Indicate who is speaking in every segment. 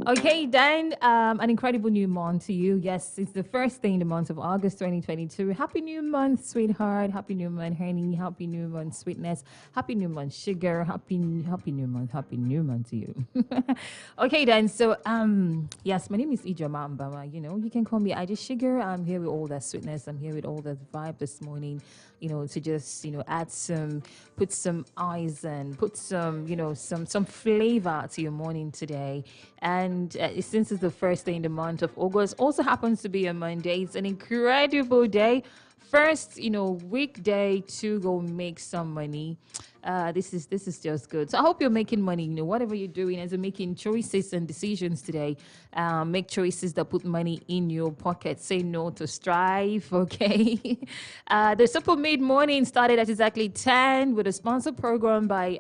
Speaker 1: Okay, then an incredible new month to you. Yes, it's the first day in the month of August 2022. Happy new month, sweetheart. Happy new month, honey. Happy new month, sweetness. Happy new month, sugar. Happy new month. Happy new month to you. Okay, then. So yes, my name is Ijoma Mbama. You know, you can call me Ija Sugar. I'm here with all that sweetness. I'm here with all that vibe this morning. You know, to just add some, put some eyes and put some some flavor to your morning today. And since it's the first day in the month of August, also happens to be a Monday. It's an incredible day. First, weekday to go make some money. This is just good. So I hope you're making money. Whatever you're doing, as you're making choices and decisions today, make choices that put money in your pocket. Say no to strife. Okay. The Super Mid Morning started at exactly 10 with a sponsored program by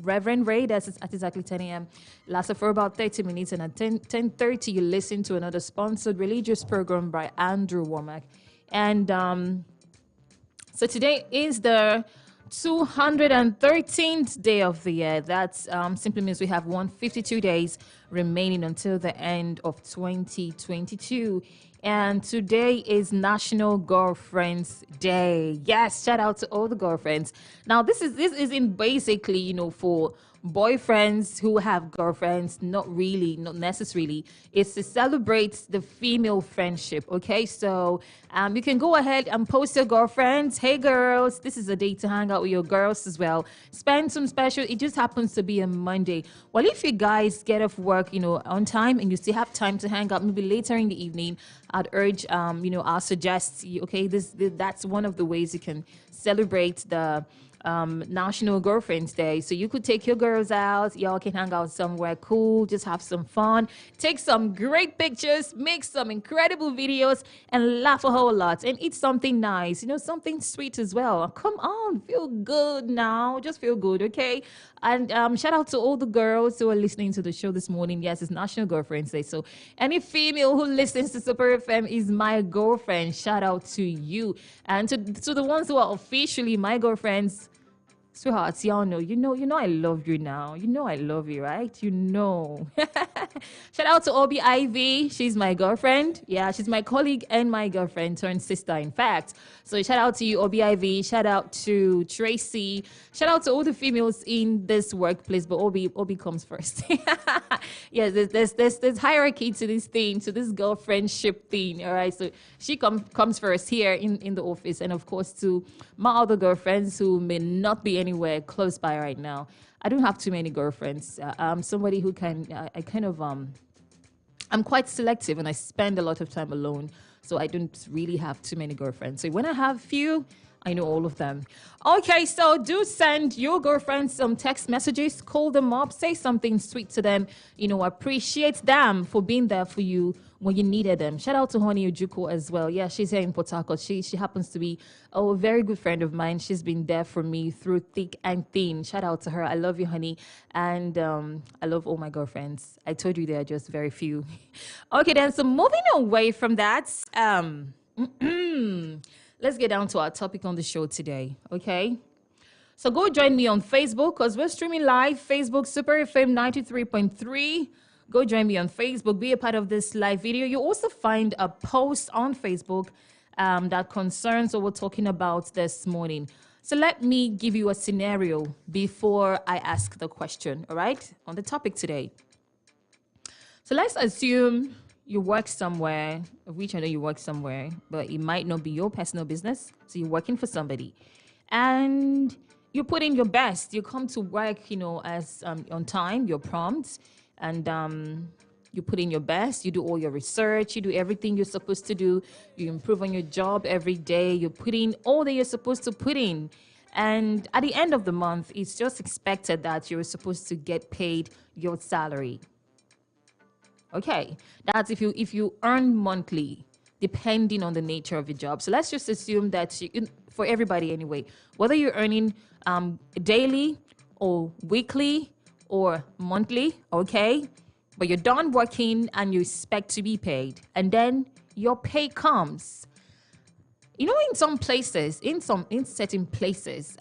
Speaker 1: Reverend Ray. That's at exactly 10 a.m. Lasted for about 30 minutes, and at 10:30 you listen to another sponsored religious program by Andrew Womack. And so today is the 213th day of the year. That simply means we have 152 days remaining until the end of 2022. And today is National Girlfriends Day. Yes, shout out to all the girlfriends. Now, this isn't basically, for boyfriends who have girlfriends. Not really, not necessarily. It's to celebrate the female friendship. Okay, so you can go ahead and post your girlfriends. Hey girls, this is a day to hang out with your girls as well. Spend some special. It just happens to be a Monday. Well, if you guys get off work on time and you still have time to hang out maybe later in the evening, I'd urge I'll suggest okay, that's one of the ways you can celebrate the National Girlfriends Day. So you could take your girls out, y'all can hang out somewhere cool, just have some fun, take some great pictures, make some incredible videos, and laugh a whole lot, and eat something nice, something sweet as well. Come on, feel good now, just feel good, okay? And shout out to all the girls who are listening to the show this morning. Yes, it's National Girlfriends Day. So any female who listens to Super FM is my girlfriend. Shout out to you. And to the ones who are officially my girlfriends, sweethearts, y'all know, I love you now. I love you, right? Shout out to Obi Ivy. She's my girlfriend. Yeah, she's my colleague and my girlfriend turned sister, in fact. So shout out to you, Obi Ivy. Shout out to Tracy. Shout out to all the females in this workplace, but Obi comes first. Yeah, there's hierarchy to this thing, to this girlfriendship thing. All right, so she comes first here in the office, and of course to my other girlfriends who may not be anywhere close by right now. I don't have too many girlfriends. I'm somebody who I kind of I'm quite selective, and I spend a lot of time alone. So I don't really have too many girlfriends. So when I have few, I know all of them. Okay, so do send your girlfriends some text messages, call them up, say something sweet to them. Appreciate them for being there for you when you needed them. Shout out to Honey Ojuko as well. Yeah, she's here in Port Harcourt. She happens to be a very good friend of mine. She's been there for me through thick and thin. Shout out to her. I love you, honey. And I love all my girlfriends. I told you there are just very few. Okay, then, so moving away from that, let's get down to our topic on the show today, okay? So go join me on Facebook because we're streaming live, Facebook Super FM 93.3. Go join me on Facebook. Be a part of this live video. You also find a post on Facebook that concerns what we're talking about this morning. So let me give you a scenario before I ask the question, all right, on the topic today. So let's assume you work somewhere, which I know you work somewhere, but it might not be your personal business. So you're working for somebody and you put in your best. You come to work, as on time, you're prompt, and you put in your best. You do all your research. You do everything you're supposed to do. You improve on your job every day. You put in all that you're supposed to put in. And at the end of the month, it's just expected that you're supposed to get paid your salary. Okay, that's if you earn monthly, depending on the nature of your job. So let's just assume that for everybody anyway, whether you're earning daily or weekly or monthly, okay, but you're done working and you expect to be paid, and then your pay comes. in some places, in certain places,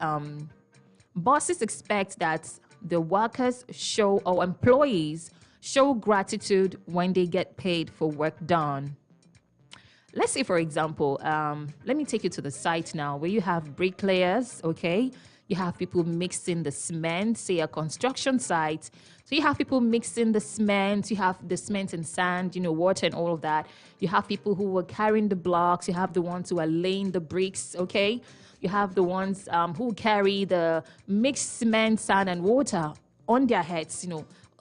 Speaker 1: bosses expect that the workers show or employees show gratitude when they get paid for work done. Let's say, for example, let me take you to the site now where you have bricklayers, okay? You have people mixing the cement, say a construction site. So you have people mixing the cement, you have the cement and sand, water and all of that. You have people who are carrying the blocks, you have the ones who are laying the bricks, okay? You have the ones who carry the mixed cement, sand, and water on their heads,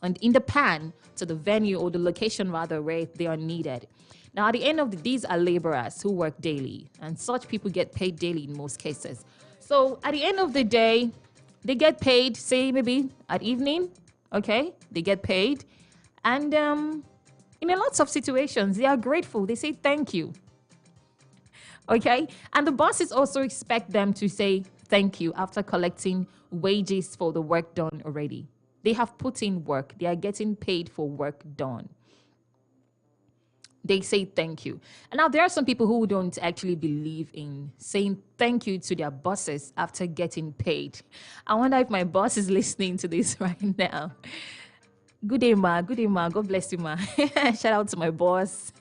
Speaker 1: and in the pan to the venue or the location rather where they are needed. Now, at the end of these are laborers who work daily, and such people get paid daily in most cases. So at the end of the day, they get paid, say maybe at evening, okay? They get paid. And in a lots of situations, they are grateful. They say thank you, okay? And the bosses also expect them to say thank you after collecting wages for the work done already. They have put in work. They are getting paid for work done. They say thank you. And now there are some people who don't actually believe in saying thank you to their bosses after getting paid. I wonder if my boss is listening to this right now. Good day, ma. Good day, ma. God bless you, ma. Shout out to my boss.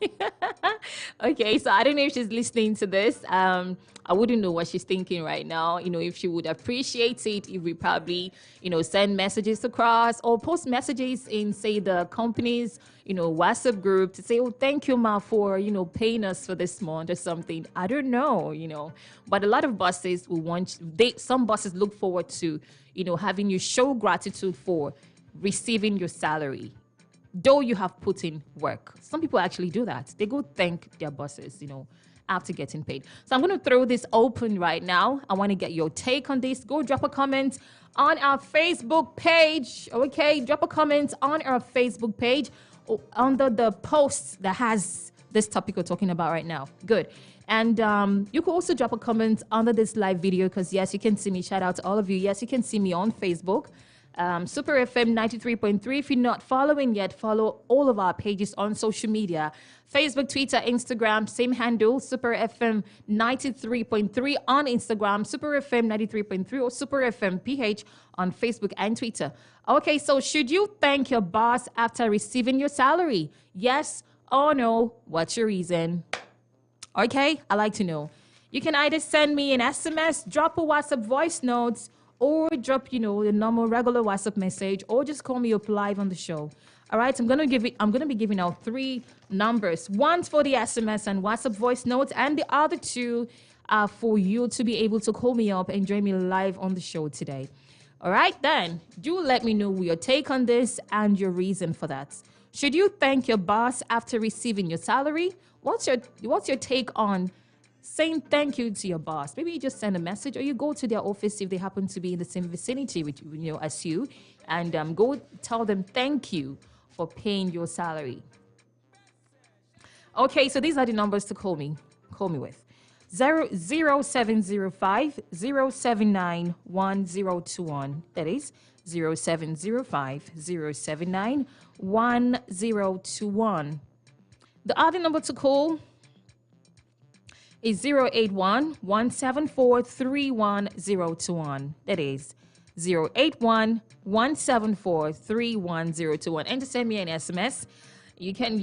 Speaker 1: Okay, so I don't know if she's listening to this. I wouldn't know what she's thinking right now. If she would appreciate it, if we probably, send messages across or post messages in, say, the company's, WhatsApp group to say, oh, thank you, ma, for, paying us for this month or something. I don't know, but a lot of bosses will some bosses look forward to, having you show gratitude for receiving your salary, though you have put in work. Some people actually do that. They go thank their bosses, after getting paid. So I'm going to throw this open right now. I want to get your take on this. Go drop a comment on our Facebook page. Okay, drop a comment on our Facebook page under the post that has this topic we're talking about right now. Good. And you can also drop a comment under this live video because, yes, you can see me. Shout out to all of you. Yes, you can see me on Facebook. Super FM 93.3. If you're not following yet, follow all of our pages on social media. Facebook, Twitter, Instagram, same handle, Super FM 93.3 on Instagram, Super FM 93.3 or Super FM PH on Facebook and Twitter. Okay, so should you thank your boss after receiving your salary? Yes or no? What's your reason? Okay, I like to know. You can either send me an SMS, drop a WhatsApp voice notes, or drop, the normal regular WhatsApp message, or just call me up live on the show. All right, I'm gonna be giving out 3 numbers. One's for the SMS and WhatsApp voice notes, and the other 2 are for you to be able to call me up and join me live on the show today. All right, then do let me know your take on this and your reason for that. Should you thank your boss after receiving your salary? What's your take on saying thank you to your boss? Maybe you just send a message, or you go to their office if they happen to be in the same vicinity with as you, and go tell them thank you for paying your salary. Okay, so these are the numbers to call me with. 0705 079 1021. That is 0705 079 1021. The other number to call is 081 174 31021. That is 081 174 31021. And to send me an SMS, you can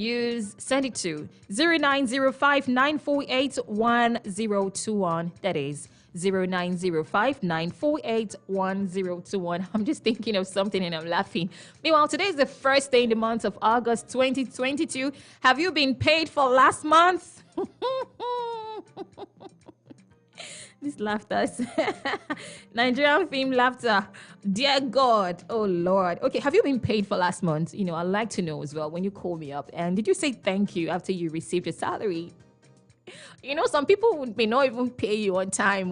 Speaker 1: send it to 0905 948 1021. That is 0905 948 1021. I'm just thinking of something and I'm laughing. Meanwhile, today is the first day in the month of August 2022. Have you been paid for last month? This laughter. Nigerian film laughter. Dear God. Oh, Lord. Okay, have you been paid for last month? I'd like to know as well when you call me up. And did you say thank you after you received your salary? Some people may not even pay you on time.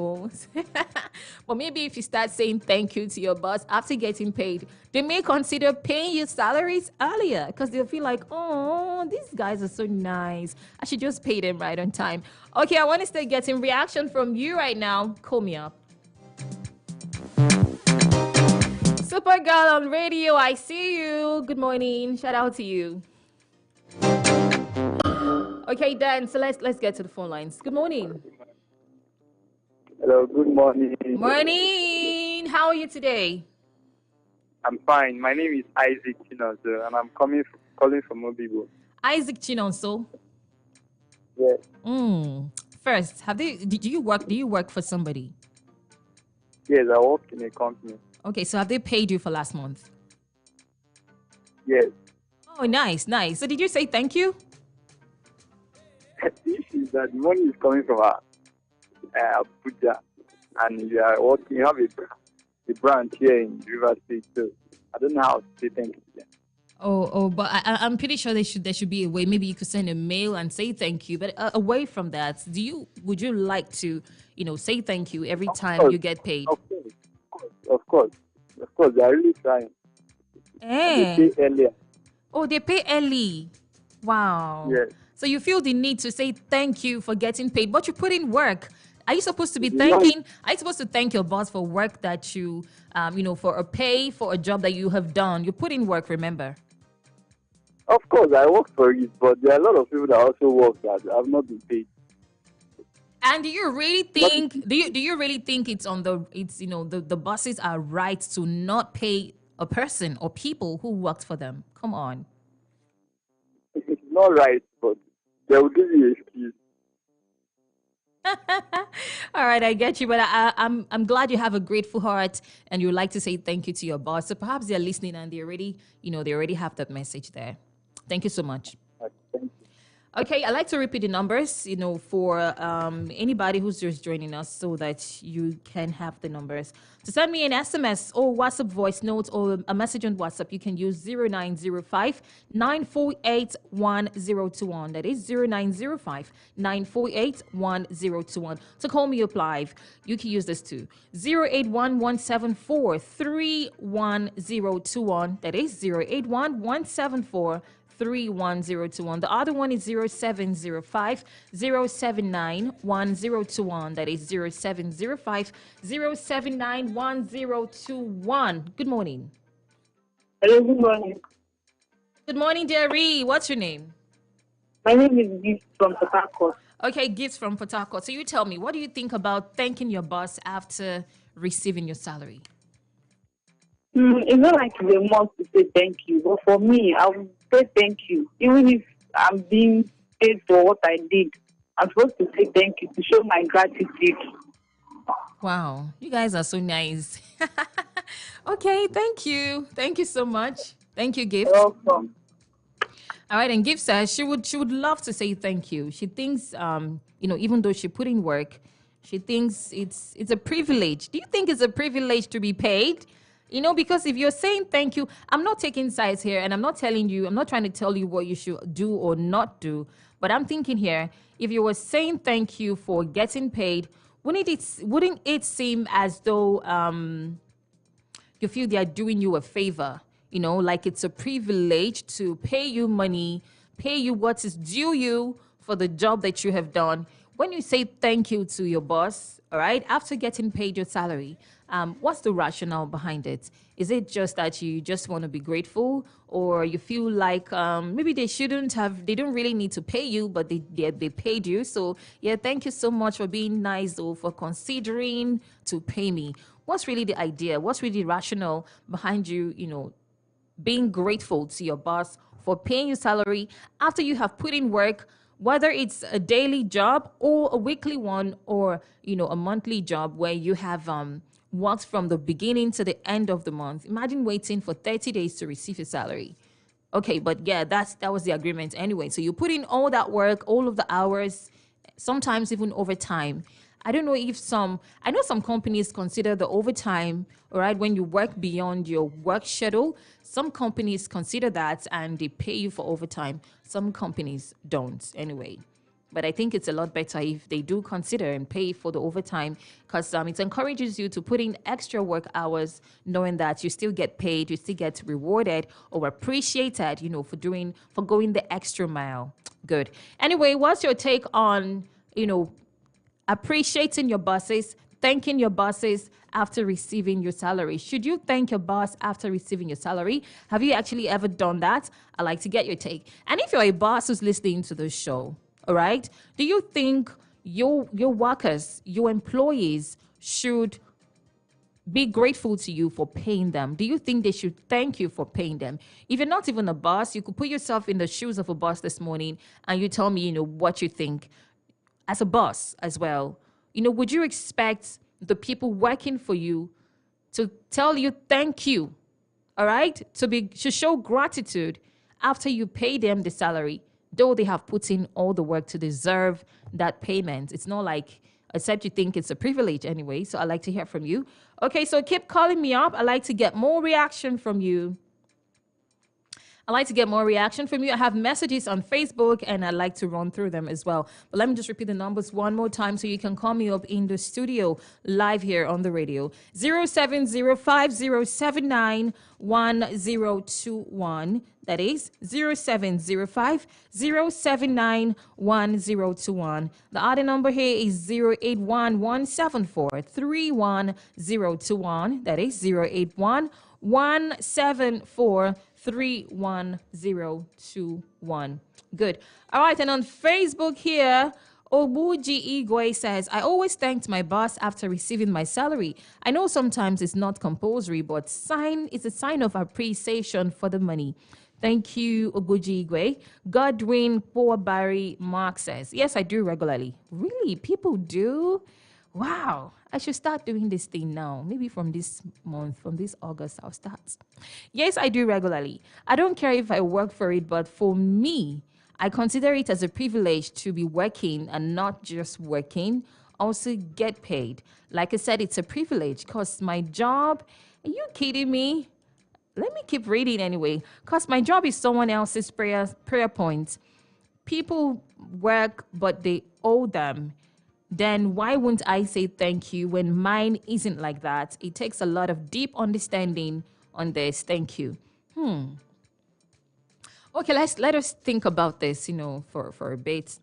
Speaker 1: But maybe if you start saying thank you to your boss after getting paid, they may consider paying you salaries earlier because they'll feel like, oh, these guys are so nice. I should just pay them right on time. Okay, I want to start getting reaction from you right now. Call me up. Supergirl on radio, I see you. Good morning. Shout out to you. Okay, Dan, so let's get to the phone lines. Good morning.
Speaker 2: Hello, good morning.
Speaker 1: Morning. How are you today?
Speaker 2: I'm fine. My name is Isaac Chinozo, and I'm calling from Mobibo.
Speaker 1: Isaac Chinonso.
Speaker 2: Yes,
Speaker 1: Mm. First, do you work? Do you work for somebody?
Speaker 2: yes, I work in a company.
Speaker 1: Okay, so have they paid you for last month?
Speaker 2: Yes.
Speaker 1: Oh, nice, nice. So did you say thank you?
Speaker 2: The issue is that the money is coming from Abuja, and you are working. You have a branch here in River State, so I don't know how to say thank you to them.
Speaker 1: Oh, but I'm pretty sure there should be a way. Maybe you could send a mail and say thank you. But away from that, would you like to say thank you every
Speaker 2: Of
Speaker 1: time
Speaker 2: course,
Speaker 1: you get paid?
Speaker 2: of course, of course, of course. They are really trying, and they
Speaker 1: Eh.
Speaker 2: pay earlier.
Speaker 1: Oh, they pay early. Wow.
Speaker 2: Yes.
Speaker 1: So you feel the need to say thank you for getting paid, but you put in work. Are you supposed to be
Speaker 2: You know,
Speaker 1: thanking? Are you supposed to thank your boss for work that for a pay for a job that you have done? You put in work, remember?
Speaker 2: of course, I work for it, but there are a lot of people that also work that have not been paid.
Speaker 1: And do you really
Speaker 2: Not
Speaker 1: think do you really think the bosses are right to not pay a person or people who worked for them? Come on.
Speaker 2: it's not right, but they will give you excuse.
Speaker 1: All right, I get you, but I'm glad you have a grateful heart and you would like to say thank you to your boss. So perhaps they're listening and they already have that message there. Thank you so much.
Speaker 2: Thank you.
Speaker 1: Okay, I like to repeat the numbers, for anybody who's just joining us so that you can have the numbers. To send me an SMS or WhatsApp voice note or a message on WhatsApp, you can use 0905 948 1021. That is 0905 948 1021. To call me up live, you can use this too. 081 174 31021. That is 081 174 31021. The other one is 0705 079 1021. That is 0705 079 1021. Good morning.
Speaker 3: Hello, good morning.
Speaker 1: Good morning, Jerry. What's your name?
Speaker 3: My name is Gift from Port Harcourt.
Speaker 1: Okay, gifts from Port Harcourt. So you tell me, what do you think about thanking your boss after receiving your salary?
Speaker 3: It's not like it's a must to say thank you, but for me, I will say thank you. Even if I'm being paid for what I did, I'm supposed to say thank you to show my gratitude.
Speaker 1: Wow, you guys are so nice. Okay, thank you. Thank you so much. Thank you, Gift.
Speaker 3: Welcome.
Speaker 1: All right, and Gift says she would love to say thank you. She thinks even though she put in work, she thinks it's a privilege. Do you think it's a privilege to be paid? Because if you're saying thank you, I'm not taking sides here and I'm not trying to tell you what you should do or not do, but I'm thinking here, if you were saying thank you for getting paid, wouldn't it seem as though you feel they are doing you a favor, like it's a privilege to pay you money, pay you what is due you for the job that you have done. When you say thank you to your boss, all right, after getting paid your salary, what's the rationale behind it? Is it just that you just want to be grateful, or you feel like maybe they don't really need to pay you, but they paid you? So, yeah, thank you so much for being nice, or for considering to pay me. What's really the idea? What's really the rationale behind being grateful to your boss for paying you salary after you have put in work, whether it's a daily job or a weekly one, or a monthly job where you have worked from the beginning to the end of the month. Imagine waiting for 30 days to receive your salary. Okay, but yeah, that was the agreement anyway. So you put in all that work, all of the hours, sometimes even overtime. I know some companies consider the overtime, all right, when you work beyond your work schedule. Some companies consider that and they pay you for overtime. Some companies don't anyway. But I think it's a lot better if they do consider and pay for the overtime, because it encourages you to put in extra work hours, knowing that you still get paid, you still get rewarded or appreciated, for going the extra mile. Good. Anyway, what's your take on, appreciating your bosses, thanking your bosses after receiving your salary? Should you thank your boss after receiving your salary? Have you actually ever done that? I'd like to get your take. And if you're a boss who's listening to the show, all right, do you think your workers, your employees should be grateful to you for paying them? Do you think they should thank you for paying them? If you're not even a boss, you could put yourself in the shoes of a boss this morning and you tell me, what you think as a boss as well. Would you expect the people working for you to tell you thank you, all right? To show gratitude after you pay them the salary, though they have put in all the work to deserve that payment. It's not like, except you think it's a privilege anyway. So I'd like to hear from you. Okay, so keep calling me up. I'd like to get more reaction from you. I have messages on Facebook and I'd like to run through them as well. But let me just repeat the numbers one more time so you can call me up in the studio live here on the radio. 0705-079-1021. That is 0705-079-1021. The other number here is 081-174-31021. That is 081-174-31021. Good. All right. And on Facebook here, Obuji Igwe says, I always thanked my boss after receiving my salary. I know sometimes it's not compulsory, but it's a sign of appreciation for the money. Thank you, Obuji Igwe. Godwin Powabari Mark says, yes, I do regularly. Really? People do? Wow. I should start doing this thing now. Maybe from this month, from this August, I'll start. Yes, I do regularly. I don't care if I work for it, but for me, I consider it as a privilege to be working and not just working, also get paid. Like I said, it's a privilege because my job, are you kidding me? Let me keep reading anyway, because my job is someone else's prayer point. People work, but they owe them. Then why wouldn't I say thank you when mine isn't like that? It takes a lot of deep understanding on this. Thank you. Okay, let us think about this, for a bit.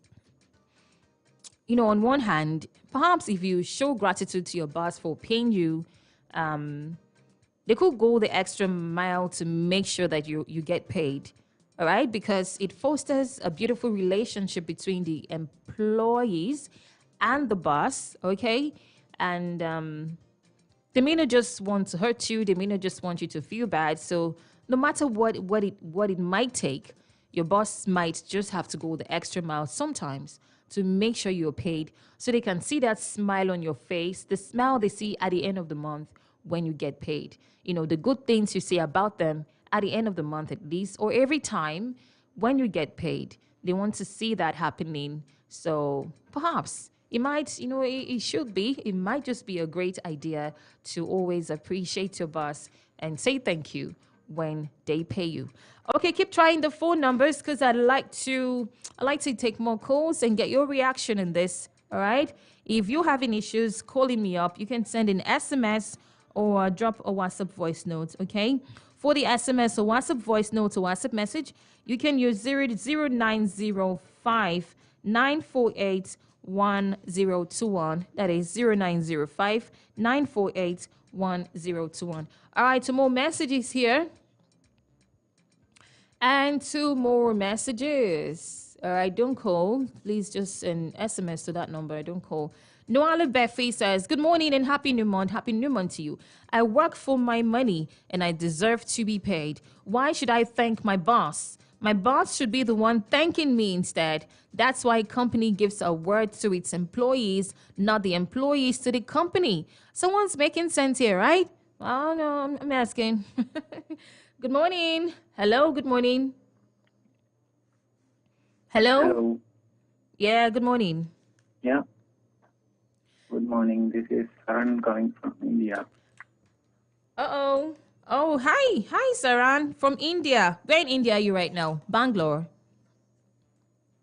Speaker 1: On one hand, perhaps if you show gratitude to your boss for paying you, they could go the extra mile to make sure that you get paid, all right? Because it fosters a beautiful relationship between the employees and the boss, okay? And they may not just want to hurt you. They may not just want you to feel bad. So no matter what it might take, your boss might just have to go the extra mile sometimes to make sure you're paid so they can see that smile on your face, the smile they see at the end of the month when you get paid. The good things you say about them at the end of the month at least, or every time when you get paid. They want to see that happening. So perhaps it might, it might just be a great idea to always appreciate your boss and say thank you when they pay you. Okay, keep trying the phone numbers because I'd like to take more calls and get your reaction in this. All right. If you're having issues calling me up, you can send an SMS or drop a WhatsApp voice note. Okay. For the SMS or WhatsApp voice note or WhatsApp message, you can use 0905 948 1021. That is 0905 948 1021. All right, two more messages here. And two more messages. All right, don't call. Please just an SMS to that number. Don't call. Noala Beffy says, good morning and happy new month. Happy new month to you. I work for my money and I deserve to be paid. Why should I thank my boss? My boss should be the one thanking me instead. That's why a company gives a word to its employees, not the employees to the company. Someone's making sense here, right? Oh, no, I'm asking. Good morning. Hello, good morning. Hello?
Speaker 4: Hello.
Speaker 1: Yeah, good morning.
Speaker 4: Yeah. Good morning. This is Saran calling from India.
Speaker 1: Uh-oh. Oh, hi. Hi, Saran from India. Where in India are you right now? Bangalore.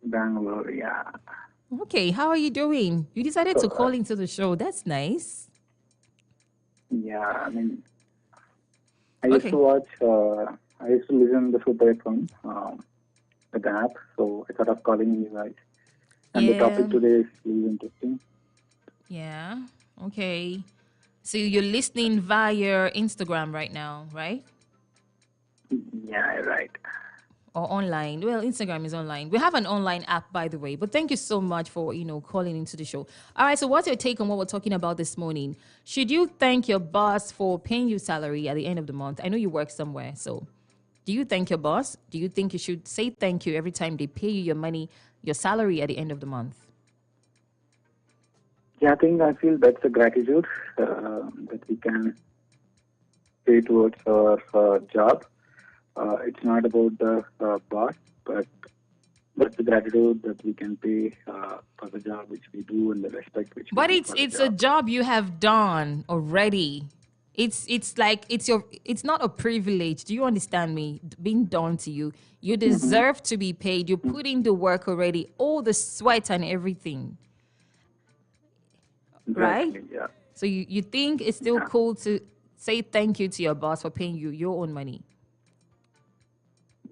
Speaker 4: Bangalore, yeah.
Speaker 1: Okay, how are you doing? You decided to call into the show. That's nice.
Speaker 4: Yeah, I mean, I used to watch, I used to listen to the Super FM, with the app, so I thought of calling you guys. And the topic today is really interesting.
Speaker 1: Yeah, okay. So you're listening via Instagram right now, right?
Speaker 4: Yeah, right.
Speaker 1: or online. Well, Instagram is online. We have an online app, by the way. But thank you so much for, calling into the show. All right. So what's your take on what we're talking about this morning? Should you thank your boss for paying you salary at the end of the month? I know you work somewhere. So do you thank your boss? Do you think you should say thank you every time they pay you your money, your salary at the end of the month?
Speaker 4: Yeah, I feel that's a gratitude that we can pay towards our job. It's not about the boss, but that's the gratitude that we can pay for the job which we do and the respect which
Speaker 1: but
Speaker 4: we do.
Speaker 1: But it's a job you have done already. It's like it's not a privilege. Do you understand me? Being done to you. You deserve to be paid. You put in the work already, all the sweat and everything.
Speaker 4: Exactly,
Speaker 1: right?
Speaker 4: Yeah.
Speaker 1: So you think it's still cool to say thank you to your boss for paying you your own money?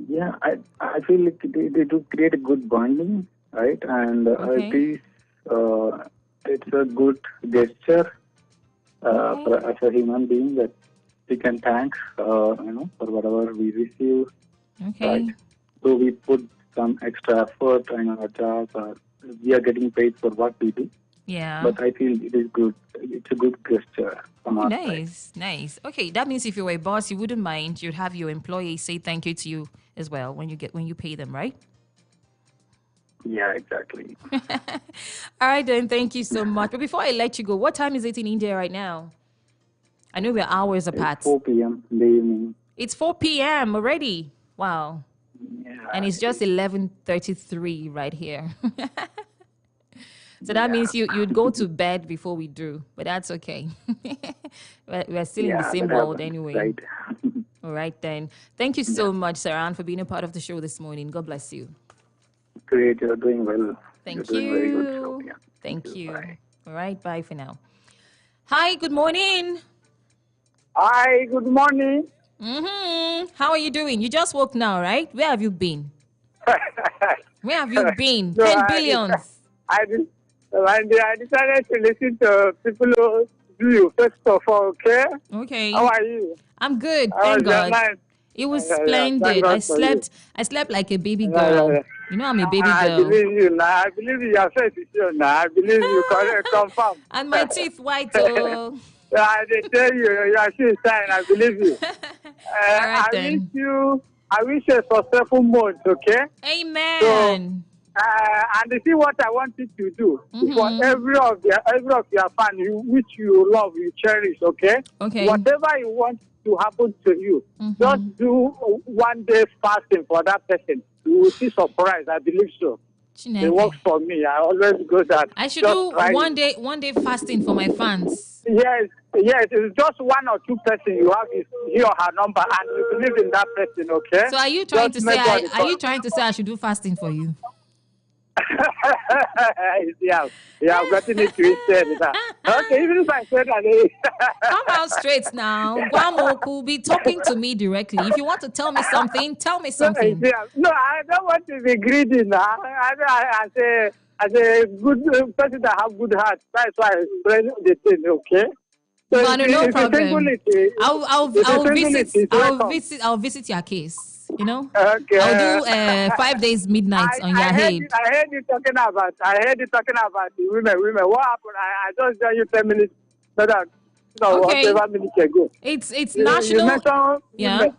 Speaker 4: Yeah, I feel like they do create a good bonding, right? And it's a good gesture for as a human being that we can thank, for whatever we receive.
Speaker 1: Okay.
Speaker 4: Right? So we put some extra effort in our job. We are getting paid for what we do.
Speaker 1: Yeah.
Speaker 4: But I feel it is good. It's a good gesture from our side.
Speaker 1: Nice. Okay, that means if you were a boss, you wouldn't mind. You'd have your employees say thank you to you as well when you pay them, right?
Speaker 4: Yeah, exactly.
Speaker 1: All right, then. Thank you so much. But before I let you go, what time is it in India right now? I know we're hours apart.
Speaker 4: It's 4 p.m. in the evening.
Speaker 1: It's 4 p.m. already. Wow.
Speaker 4: Yeah,
Speaker 1: and it's just 11:33 right here. So that means you'd go to bed before we do, but that's okay. We're still in the same world anyway.
Speaker 4: Right.
Speaker 1: All right, then. Thank you so much, Saran, for being a part of the show this morning. God bless you.
Speaker 4: Great. You're doing well.
Speaker 1: Thank
Speaker 4: You're
Speaker 1: you.
Speaker 4: doing very good show. Yeah.
Speaker 1: Thank you.
Speaker 4: Bye.
Speaker 1: All right, bye for now. Hi, good morning.
Speaker 2: Hi, good morning.
Speaker 1: How are you doing? You just woke now, right? Where have you been? Where have you been?
Speaker 2: No,
Speaker 1: 10 billions.
Speaker 2: I decided to listen to people who do you first of all, okay?
Speaker 1: Okay.
Speaker 2: How are you?
Speaker 1: I'm good, thank God. It was splendid. I slept like a baby girl. You know I'm a baby girl.
Speaker 2: I believe you now. I believe you. Your face is sure now. I believe you. Confirm.
Speaker 1: And my teeth white. Oh.
Speaker 2: They tell you your shoe shine. I believe you.
Speaker 1: All right, then.
Speaker 2: I wish you a successful month. Okay.
Speaker 1: Amen.
Speaker 2: So, and you see what I want you to do for every of your fans, which you love, you cherish. Okay.
Speaker 1: Okay.
Speaker 2: Whatever you want to happen to you, just do one day fasting for that person. You will see surprise. I believe so.
Speaker 1: Chineke.
Speaker 2: It works for me. I always go that.
Speaker 1: I should do one day fasting for my fans.
Speaker 2: Yes. It's just one or two person you have he or her number, and you believe in that person. Okay.
Speaker 1: So are you trying to say? Are you trying to say I should do fasting for you?
Speaker 2: Yeah, I've gotten it twisted. Okay, even if I said that.
Speaker 1: Come out straight now. Guamoku, be talking to me directly. If you want to tell me something, tell me something.
Speaker 2: No, I don't want to be greedy now. As a good person that have good heart, that's why I explain the thing, okay? So
Speaker 1: no problem. I'll visit your case. You know,
Speaker 2: okay.
Speaker 1: I'll do 5 days midnight on your head.
Speaker 2: I heard you talking about the women. What happened? I just joined you 10 minutes. Whatever minutes ago.
Speaker 1: It's national.
Speaker 2: Women.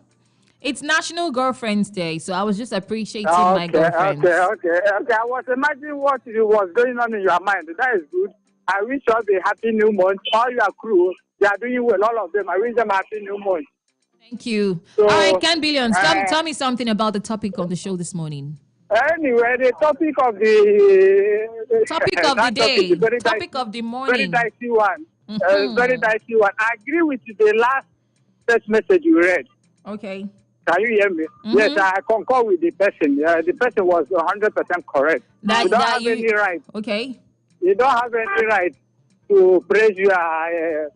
Speaker 1: It's National Girlfriends Day, so I was just appreciating my girlfriends.
Speaker 2: Okay. I was imagining what was going on in your mind. That is good. I wish you all a happy new month. All your crew, they are doing well. All of them. I wish them a happy new month.
Speaker 1: Thank you. So, all right, Ken Billions, tell me something about the topic on the show this morning.
Speaker 2: Anyway, the topic of the
Speaker 1: day, topic of the morning.
Speaker 2: Very dicey one. Very dicey one. I agree with you, the last text message you read.
Speaker 1: Okay.
Speaker 2: Can you hear me? Yes, I concur with the person. The person was 100% correct. You don't have any right.
Speaker 1: Okay.
Speaker 2: You don't have any right to praise your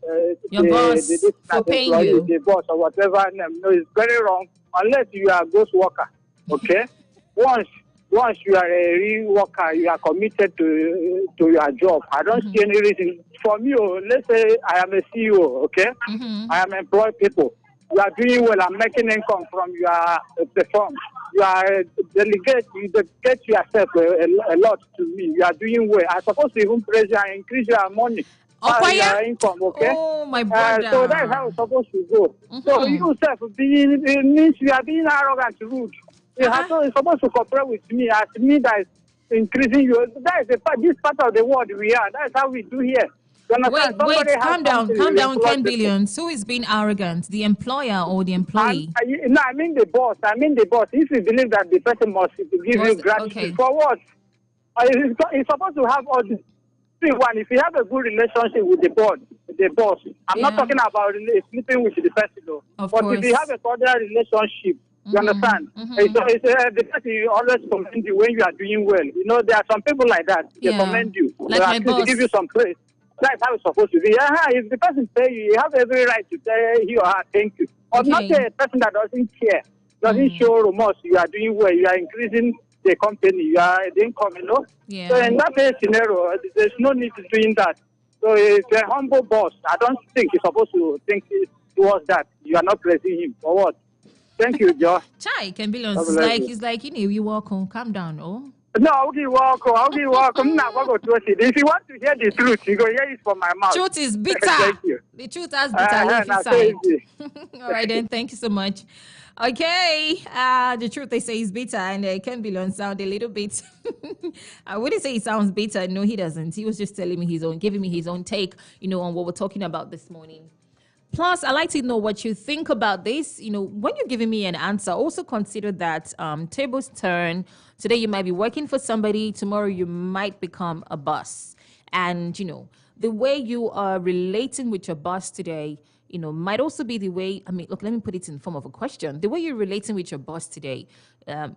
Speaker 1: boss for paying you.
Speaker 2: The boss or whatever. No, it's very wrong unless you are a ghost worker. Okay? Once you are a real worker, you are committed to your job. I don't see any reason. For me, let's say I am a CEO, okay? I am employing people. You are doing well and making income from your perform. You are you dedicate yourself a lot to me. You are doing well. I'm supposed to even praise you and increase your money, your income, okay?
Speaker 1: Oh, my brother.
Speaker 2: So that's how it's supposed to go. So you self being it means you are being arrogant, rude. You are supposed to cooperate with me as me that is increasing you. That is this part of the world we are. That's how we do here.
Speaker 1: Wait, calm down, Ken Billions. Who is being arrogant, the employer or the employee?
Speaker 2: No, I mean the boss. If you believe that the person must give you gratitude, for what? He's supposed to have all this. One, if you have a good relationship with the boss, I'm not talking about sleeping with the person, though. But if you have a cordial relationship, you understand? It's the person always commend you when you are doing well. You know, there are some people like that. They commend you.
Speaker 1: Like my boss.
Speaker 2: They give you some praise. That's how it's supposed to be. If the person pay you, you have every right to say he or her thank you. Or not a person that doesn't care, doesn't show remorse. You are doing well. You are increasing the company. You are the income, you know.
Speaker 1: Yeah.
Speaker 2: So in that scenario, there's no need to doing that. So it's a humble boss. I don't think he's supposed to think towards that. You are not praising him for what? Thank you, Joe.
Speaker 1: Chai, Ken Billions. It's like, you walk home, calm down, oh.
Speaker 2: No, I'll give welcome. Now, if you want to hear the truth, you go hear it from my mouth.
Speaker 1: Truth is bitter.
Speaker 2: Thank you.
Speaker 1: The truth has bitter leaf inside. All right, then. Thank you so much. Okay. The truth they say is bitter, and Ken Billions sound a little bit. I wouldn't say he sounds bitter. No, he doesn't. He was just telling me giving me his own take, on what we're talking about this morning. Plus, I like to know what you think about this. When you're giving me an answer, also consider that tables turn. Today, you might be working for somebody. Tomorrow, you might become a boss. And, the way you are relating with your boss today, might also be the way, look, let me put it in the form of a question. The way you're relating with your boss today,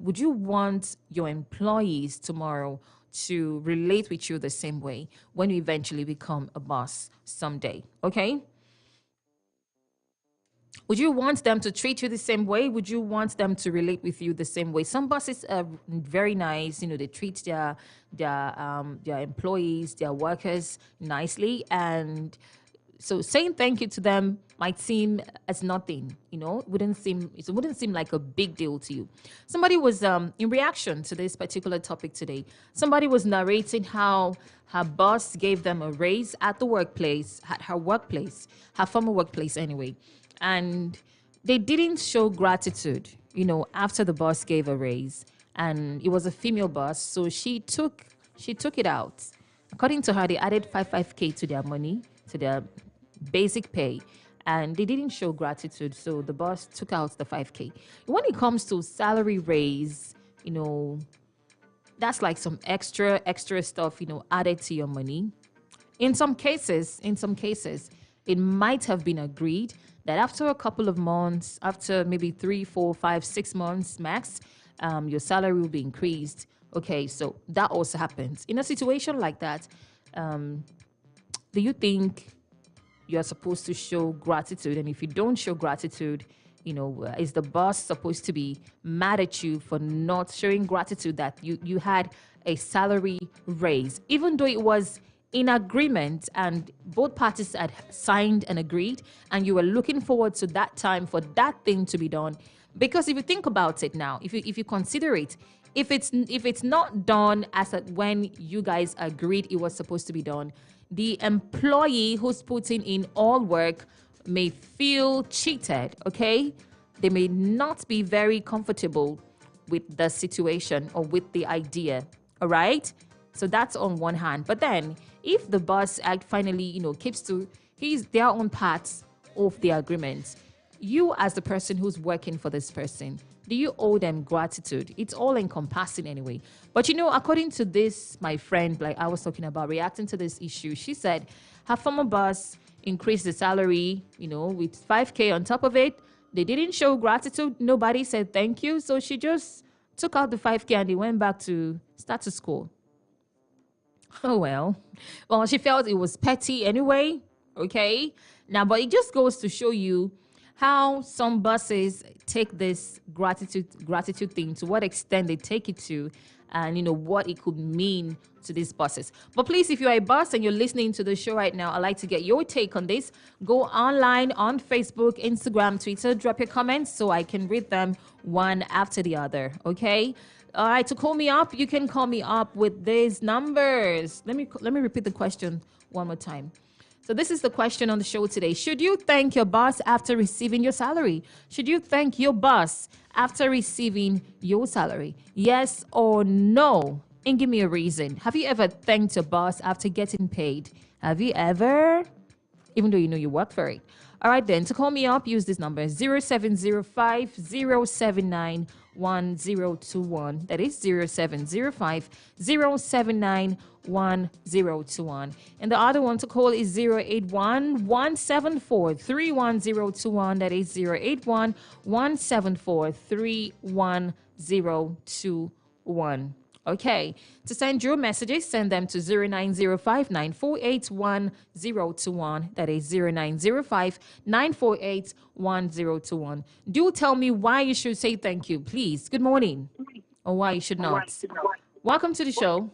Speaker 1: would you want your employees tomorrow to relate with you the same way when you eventually become a boss someday? Okay? Would you want them to treat you the same way? Would you want them to relate with you the same way? Some bosses are very nice. They treat their employees, their workers nicely. And so saying thank you to them might seem as nothing, it wouldn't seem like a big deal to you. Somebody was, in reaction to this particular topic today, somebody was narrating how her boss gave them a raise at the workplace, at her former workplace anyway. And they didn't show gratitude, after the boss gave a raise. And it was a female boss, so she took it out. According to her, they added 5K to their money, to their basic pay, and they didn't show gratitude. So the boss took out the 5K. When it comes to salary raise, that's like some extra stuff, added to your money. In some cases, it might have been agreed that after a couple of months, after maybe 3, 4, 5, 6 months max, your salary will be increased. Okay, so that also happens. In a situation like that, do you think you're supposed to show gratitude? And if you don't show gratitude, is the boss supposed to be mad at you for not showing gratitude that you had a salary raise, even though it was in agreement and both parties had signed and agreed, and you were looking forward to that time for that thing to be done? Because if you think about it now, if you consider it, if it's not done as at when you guys agreed it was supposed to be done, the employee who's putting in all work may feel cheated, okay? They may not be very comfortable with the situation or with the idea, all right? So that's on one hand. But then if the boss finally, keeps to their own parts of the agreement, you as the person who's working for this person, do you owe them gratitude? It's all encompassing anyway. But according to this, my friend, like I was talking about, reacting to this issue, she said her former boss increased the salary, with 5K on top of it. They didn't show gratitude. Nobody said thank you. So she just took out the 5K and they went back to status quo. Oh, well, she felt it was petty anyway. Okay. Now, but it just goes to show you how some buses take this gratitude thing, to what extent they take it to, and what it could mean to these buses. But please, if you're a bus and you're listening to the show right now, I'd like to get your take on this. Go online on Facebook, Instagram, Twitter, drop your comments so I can read them one after the other, okay? All right, to call me up, you can call me up with these numbers. Let me repeat the question one more time. So this is the question on the show today. Should you thank your boss after receiving your salary? Should you thank your boss after receiving your salary? Yes or no? And give me a reason. Have you ever thanked your boss after getting paid? Have you ever? Even though you know you work for it. All right, then, to call me up, use this number, 0705 079 1021. That is 0705 079 1021. And the other one to call is 081 174 31021. That is 081 174 31021. Okay, to send your messages, send them to 0905 948 1021. That is 0905 948 1021. Do tell me why you should say thank you, please. Good morning. Or why you should not. Welcome to the show.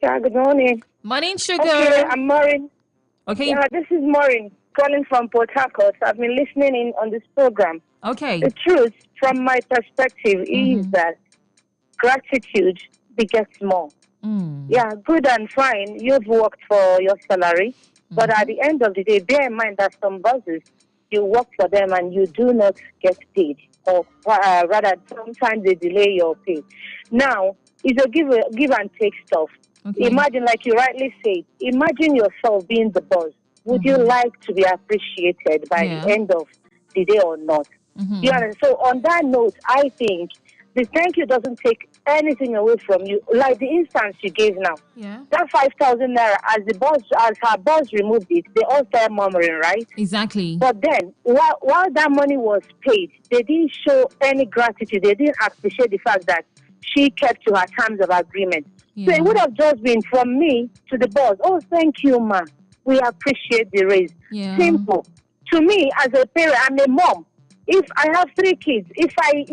Speaker 5: Yeah, good morning.
Speaker 1: Morning, Sugar.
Speaker 5: Okay, I'm Maureen.
Speaker 1: Okay.
Speaker 5: Yeah, this is Maureen calling from Port Harcourt. I've been listening in on this program.
Speaker 1: Okay.
Speaker 5: The truth, from my perspective, is that gratitude begets more. Yeah, good and fine. You've worked for your salary. But at the end of the day, bear in mind that some bosses, you work for them and you do not get paid. Or rather, sometimes they delay your pay. Now, it's a give and take stuff. Okay. Imagine, like you rightly said, imagine yourself being the boss. Would you like to be appreciated by the end of the day or not? You know, so on that note, I think the thank you doesn't take anything away from you. Like the instance you gave now. Yeah. That 5,000 naira, as her boss removed it, they all started murmuring, right?
Speaker 1: Exactly.
Speaker 5: But then, while that money was paid, they didn't show any gratitude. They didn't appreciate the fact that she kept to her terms of agreement. Yeah. So it would have just been from me to the boss. Oh, thank you, ma. We appreciate the raise. Yeah. Simple. To me, as a parent, I'm a mom. If I have 3 kids, if I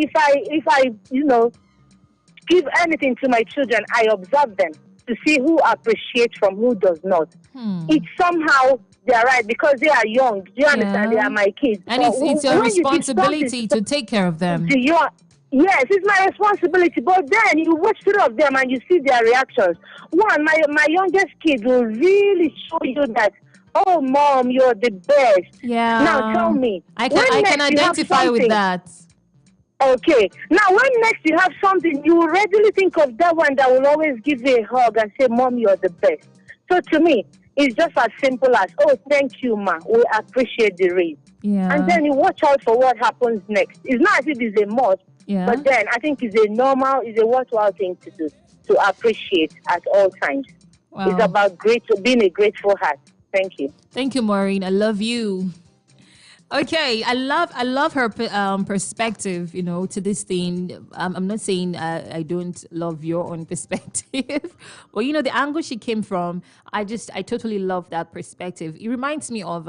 Speaker 5: give anything to my children, I observe them to see who appreciates from who does not. It's somehow they're right because they are young. Do you understand? They are my kids.
Speaker 1: And it's your responsibility to take care of them.
Speaker 5: Yes, it's my responsibility. But then you watch 3 of them and you see their reactions. One, my youngest kid will really show you that, oh, Mom, you're the best.
Speaker 1: Yeah.
Speaker 5: Now tell me.
Speaker 1: I can identify with that.
Speaker 5: Okay. Now, when next you have something, you will readily think of that one that will always give you a hug and say, Mom, you're the best. So to me, it's just as simple as, oh, thank you, ma. We appreciate the raise. Yeah. And then you watch out for what happens next. It's not as if it's a must, but then I think it's a worthwhile thing to do, to appreciate at all times. Wow. It's about being a grateful heart. Thank you.
Speaker 1: Thank you, Maureen. I love you. Okay, I love her perspective, to this thing. I'm not saying I don't love your own perspective, but the angle she came from, I totally love that perspective. It reminds me of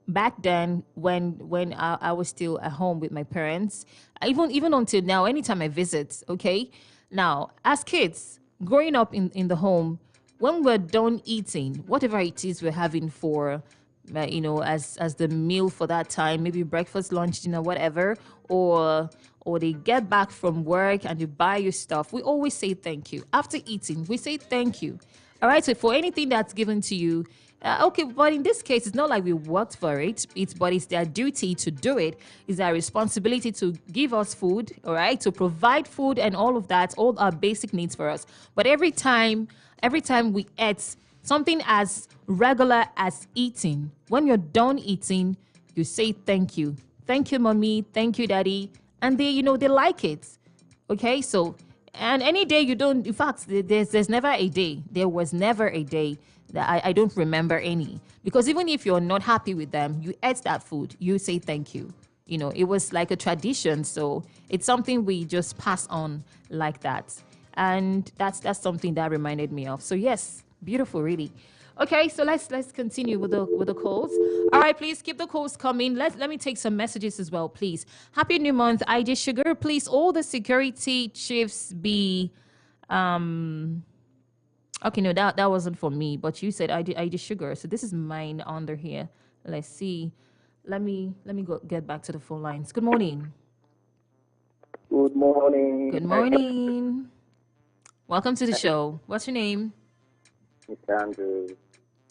Speaker 1: back then when I was still at home with my parents, even until now, anytime I visit. Okay, now as kids growing up in the home, when we're done eating, whatever it is we're having for as the meal for that time, maybe breakfast, lunch, dinner, whatever, or they get back from work and you buy your stuff, we always say thank you. After eating, we say thank you. All right, so for anything that's given to you, okay, but in this case, it's not like we worked for it. But it's their duty to do it. It's their responsibility to give us food, all right, to provide food and all of that, all our basic needs for us. But every time we eat something as regular as eating, when you're done eating, you say thank you. Thank you, mommy. Thank you, daddy. And they like it. Okay, so, and any day you don't, in fact, there's never a day. There was never a day that I don't remember any. Because even if you're not happy with them, you ate that food, you say thank you. It was like a tradition. So it's something we just pass on like that. And that's something that reminded me of. So yes, beautiful, really. Okay, so let's continue with the calls. All right, please keep the calls coming. Let me take some messages as well, please. Happy New Month, ID Sugar. Please, all the security chiefs be okay, no, that wasn't for me, but you said ID Sugar. So this is mine under here. Let's see. Let me go get back to the phone lines. Good morning.
Speaker 6: Good morning.
Speaker 1: Good morning. Welcome to the show. What's your name?
Speaker 6: Mr. Andrew.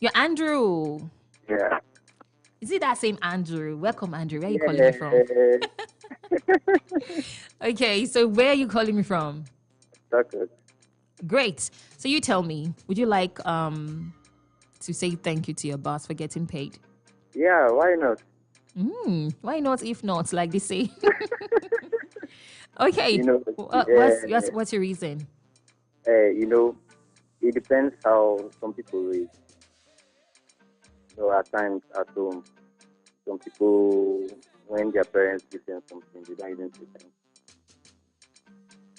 Speaker 1: You're Andrew.
Speaker 6: Yeah.
Speaker 1: Is it that same Andrew? Welcome, Andrew. Where are you calling me from? Okay, so where are you calling me from?
Speaker 6: Good.
Speaker 1: Great. So you tell me, would you like to say thank you to your boss for getting paid?
Speaker 6: Yeah, why not?
Speaker 1: Why not if not, like they say? Okay. What's your reason?
Speaker 6: It depends how some people raise. At times at home, some people, when their parents give them something, they don't even say thank you.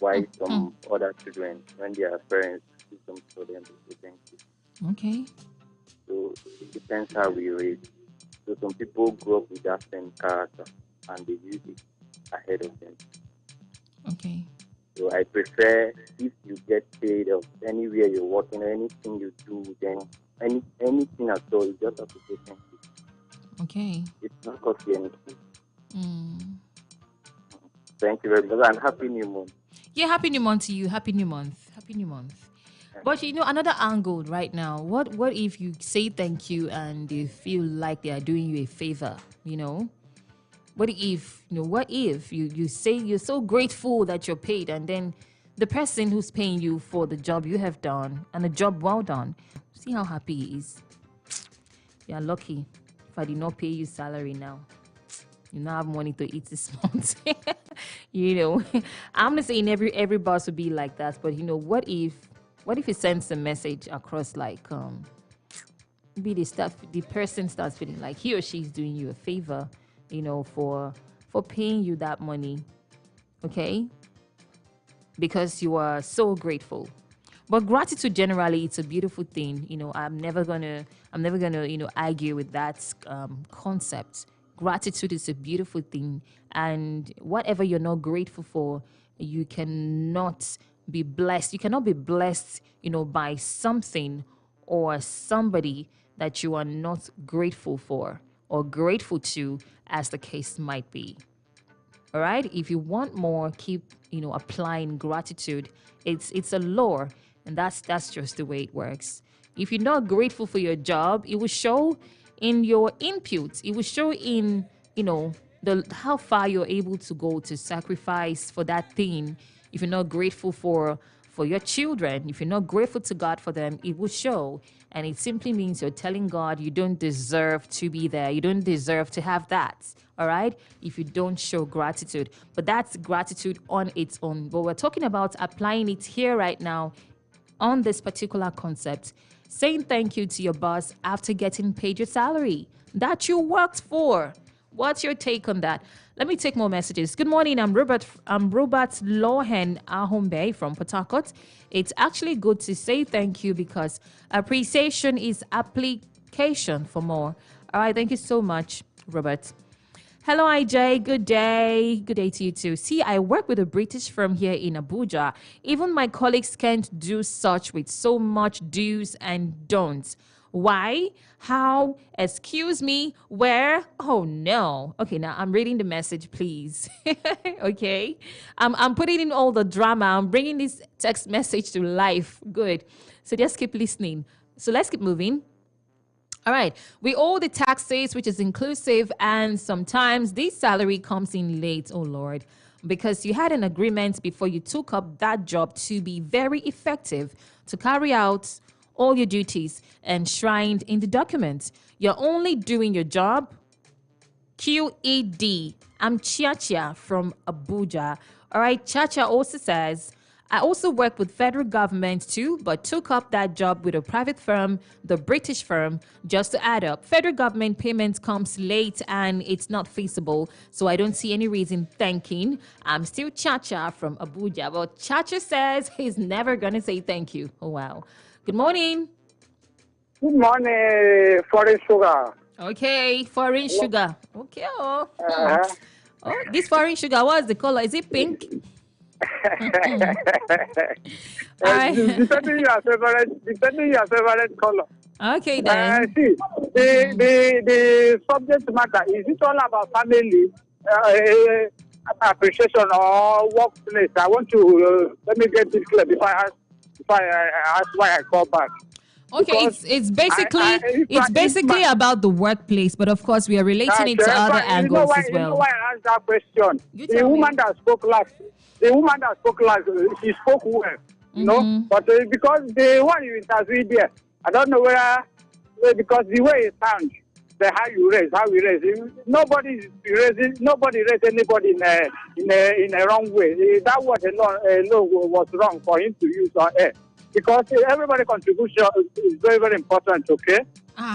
Speaker 6: Why some other children, when their parents give something for them, they say thank you.
Speaker 1: Okay.
Speaker 6: So it depends how we raise. So some people grow up with that same character and they use it ahead of them.
Speaker 1: Okay.
Speaker 6: So I prefer if you get paid of anywhere you're working or anything you do, then anything at all, you just have to say thank you.
Speaker 1: Okay.
Speaker 6: It's not cost you anything. Thank you very much and happy new month.
Speaker 1: Yeah, happy new month to you. Happy new month. Happy new month. But another angle right now, what if you say thank you and they feel like they are doing you a favor, What if you say you're so grateful that you're paid and then the person who's paying you for the job you have done and a job well done, see how happy he is. You're lucky if I did not pay you salary now. You now have money to eat this month. I'm not saying every boss would be like that, but what if it sends a message across like the person starts feeling like he or she is doing you a favor, for paying you that money, okay? Because you are so grateful. But gratitude generally, it's a beautiful thing. I'm never gonna argue with that concept. Gratitude is a beautiful thing, and whatever you're not grateful for, you cannot be blessed. You cannot be blessed, by something or somebody that you are not grateful for or grateful to, as the case might be. All right. If you want more, keep, applying gratitude. It's a law, and that's just the way it works. If you're not grateful for your job, it will show in your input. It will show in, how far you're able to go to sacrifice for that thing. If you're not grateful for your children, if you're not grateful to God for them, it will show. And it simply means you're telling God you don't deserve to be there. You don't deserve to have that. All right? If you don't show gratitude. But that's gratitude on its own. But we're talking about applying it here right now on this particular concept. Saying thank you to your boss after getting paid your salary that you worked for. What's your take on that? Let me take more messages. Good morning. I'm Robert Lohen Ahombe from Port Harcourt. It's actually good to say thank you because appreciation is application for more. All right. Thank you so much, Robert. Hello, IJ. Good day. Good day to you too. See, I work with a British firm here in Abuja. Even my colleagues can't do such with so much do's and don'ts. Why? How? Excuse me? Where? Oh no. Okay, now I'm reading the message, please. Okay. I'm putting in all the drama. I'm bringing this text message to life. Good. So just keep listening. So let's keep moving. All right. We owe the taxes, which is inclusive, and sometimes this salary comes in late, oh Lord, because you had an agreement before you took up that job to be very effective, to carry out all your duties enshrined in the document. You're only doing your job. QED. I'm Chiacha from Abuja. All right. Chacha also says, I also work with federal government too, but took up that job with a private firm, the British firm, just to add up. Federal government payments comes late and it's not feasible, so I don't see any reason thanking. I'm still Chacha from Abuja. Well, Chacha says he's never going to say thank you. Oh, wow. Good morning.
Speaker 2: Good morning, foreign sugar.
Speaker 1: Okay, foreign sugar. Okay. Oh, this foreign sugar, what is the color? Is it pink?
Speaker 2: Depending your favorite color.
Speaker 1: Okay then.
Speaker 2: See, the subject matter, is it all about family appreciation or workplace? I want to let me get this clear before I ask why I call back.
Speaker 1: Okay, it's basically about the workplace, but of course we are relating it to other angles as well.
Speaker 2: You know why I asked that question? The woman that spoke last, she spoke well, you know, but because the one you interviewed there, I don't know because the way it sounds, how we raise. Nobody raised anybody in a wrong way. That was alone was wrong for him to use on air. Because everybody's contribution is very, very important, okay?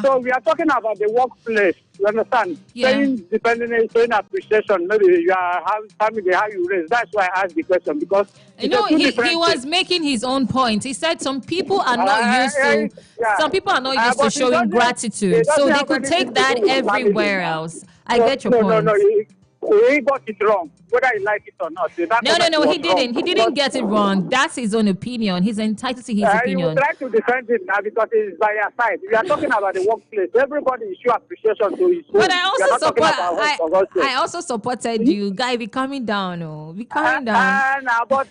Speaker 2: So we are talking about the workplace, you understand?
Speaker 1: Yeah.
Speaker 2: Saying appreciation, maybe you are family, how you raise. That's why I asked the question, because
Speaker 1: he was making his own point. He said some people are not used to some people are not used to showing gratitude. So they could take that everywhere else. I get your point.
Speaker 2: No, he got it wrong, whether he like it or not.
Speaker 1: No, he didn't. He didn't get it wrong. That's his own opinion. He's entitled to his opinion.
Speaker 2: You try to defend it now because it's by your side. We are talking about the workplace. Everybody show appreciation to his
Speaker 1: But I also supported you, guy. Be coming down, be coming down.
Speaker 2: But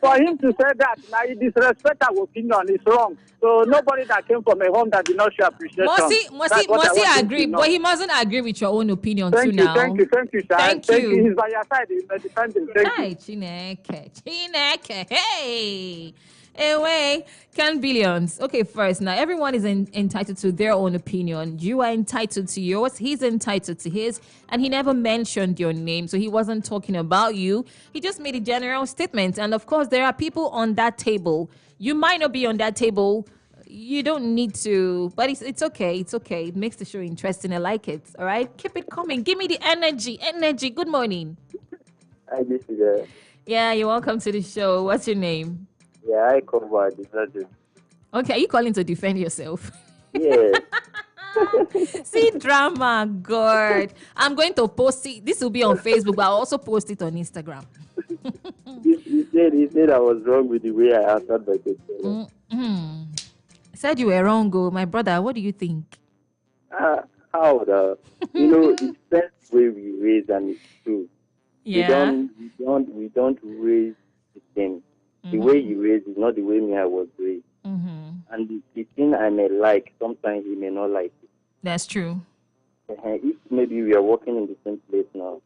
Speaker 2: for him to say that, now he disrespect our opinion is wrong. So nobody that came from a home that did not show appreciation.
Speaker 1: Must he agree? But he mustn't agree with your own opinion too now.
Speaker 2: Thank you, sir.
Speaker 1: Thank you.
Speaker 2: He's by your side. He's defending.
Speaker 1: Hi, Chineke. Hey. Anyway, Ken Billions. Okay, first, now everyone is entitled to their own opinion. You are entitled to yours. He's entitled to his. And he never mentioned your name, so he wasn't talking about you. He just made a general statement. And of course, there are people on that table. You might not be on that table. You don't need to, but it's okay. It's okay. It makes the show interesting. I like it. All right, keep it coming. Give me the energy. Good morning.
Speaker 6: Hi, this is
Speaker 1: Yeah, you're welcome to the show. What's your name?
Speaker 6: Yeah, I call by the.
Speaker 1: Okay, are you calling to defend yourself?
Speaker 6: Yeah.
Speaker 1: See drama, God. I'm going to post it. This will be on Facebook, but I'll also post it on Instagram.
Speaker 6: He said I was wrong with the way I answered my question.
Speaker 1: Said you were wrong, my brother. What do you think?
Speaker 6: How it's the best way we raise, and it's true.
Speaker 1: Yeah.
Speaker 6: We don't raise the same. The way you raise is not the way me I was raised. And the thing I may like, sometimes he may not like it.
Speaker 1: That's true.
Speaker 6: If maybe we are working in the same place now,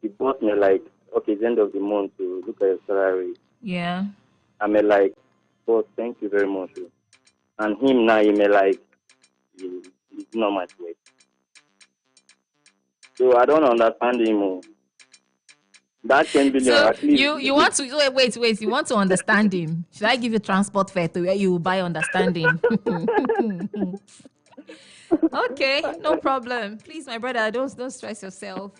Speaker 6: the boss may like, okay, it's the end of the month to look at your salary.
Speaker 1: Yeah.
Speaker 6: I may like, boss, thank you very much. And him now, he may like, it's not much way. So I don't understand him. That 10 billion.
Speaker 1: So
Speaker 6: at least.
Speaker 1: You want to wait. You want to understand him? Should I give you transport fare to where you buy understanding? Okay, no problem. Please, my brother, don't stress yourself.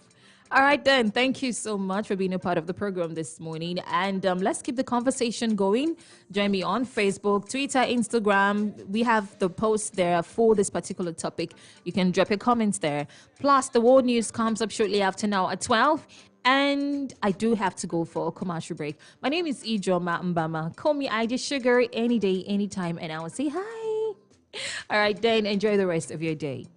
Speaker 1: All right, then. Thank you so much for being a part of the program this morning. And let's keep the conversation going. Join me on Facebook, Twitter, Instagram. We have the post there for this particular topic. You can drop your comments there. Plus, the world news comes up shortly after now at 12. And I do have to go for a commercial break. My name is Ijoma Mbama. Call me Ida Sugar any day, anytime, and I will say hi. All right, then. Enjoy the rest of your day.